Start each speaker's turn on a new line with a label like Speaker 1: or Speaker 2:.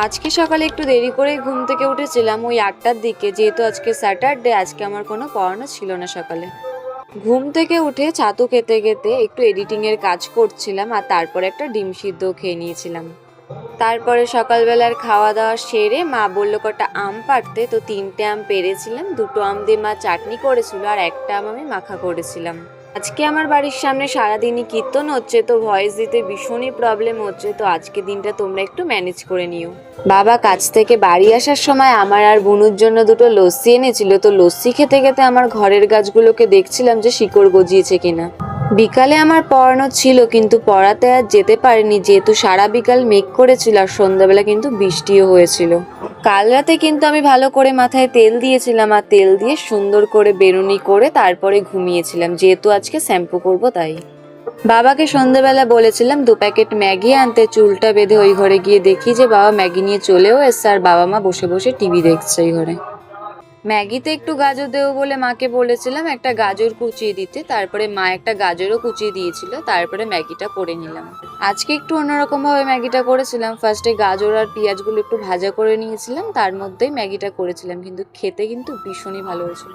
Speaker 1: আজকে সকালে একটু দেরি করে ঘুম থেকে উঠেছিলাম, ওই 8টার দিকে। যেহেতু আজকে স্যাটারডে, আজকে আমার কোনো পড়ানো ছিল না সকালে। ঘুম থেকে উঠে ছাতু খেতে খেতে একটু এডিটিং এর কাজ করছিলাম, আর তারপরে একটা ডিম সিদ্ধ খেয়ে নিয়েছিলাম। তারপরে সকালবেলার খাওয়া দাওয়া সেরে মা বললো কটা আম পাড়তে, তো 3টে আম পেড়েছিলাম। 2টো আম দিয়ে মা চাটনি করেছিল, আর একটা আম আমি মাখা করেছিলাম। আজকে আমার বাড়ির সামনে সারাদিনই কীর্তন হচ্ছে, তো ভয়েস দিতে ভীষণই প্রবলেম হচ্ছে, তো আজকে দিনটা তোমরা একটু ম্যানেজ করে নিও। বাবা কাজ থেকে বাড়ি আসার সময় আমার আর বুনুর জন্য 2টো লস্যি এনেছিল, তো লস্যি খেতে খেতে আমার ঘরের গাছগুলোকে দেখছিলাম যে শিকড় গজিয়েছে কিনা। বিকালে আমার পড়ানো ছিল, কিন্তু পড়াতে আর যেতে পারিনি, যেহেতু সারা বিকাল মেঘ করেছিল আর সন্ধ্যাবেলা কিন্তু বৃষ্টিও হয়েছিল। কাল রাতে কিন্তু আমি ভালো করে মাথায় তেল দিয়েছিলাম, আর তেল দিয়ে সুন্দর করে বেরুনি করে তারপরে ঘুমিয়েছিলাম, যেহেতু আজকে শ্যাম্পু করব তাই। বাবাকে সন্ধ্যাবেলা বলেছিলাম 2 প্যাকেট ম্যাগি আনতে, চুলটা বেঁধে ওই ঘরে গিয়ে দেখি যে বাবা ম্যাগি নিয়ে চলেও এসছে, আর বাবা মা বসে বসে টিভি দেখছে ওই ঘরে। ম্যাগিতে একটু গাজর দেবো বলে মাকে বলেছিলাম একটা গাজর কুচিয়ে দিতে, তারপরে মা একটা গাজরও কুচিয়ে দিয়েছিল, তারপরে ম্যাগিটা করে নিলাম। আজকে একটু অন্যরকম ভাবে ম্যাগিটা করেছিলাম। ফার্স্টে গাজর আর পেঁয়াজগুলো একটু ভাজা করে নিয়েছিলাম, তার মধ্যেই ম্যাগিটা করেছিলাম, কিন্তু খেতে কিন্তু ভীষণই ভালো হয়েছিল।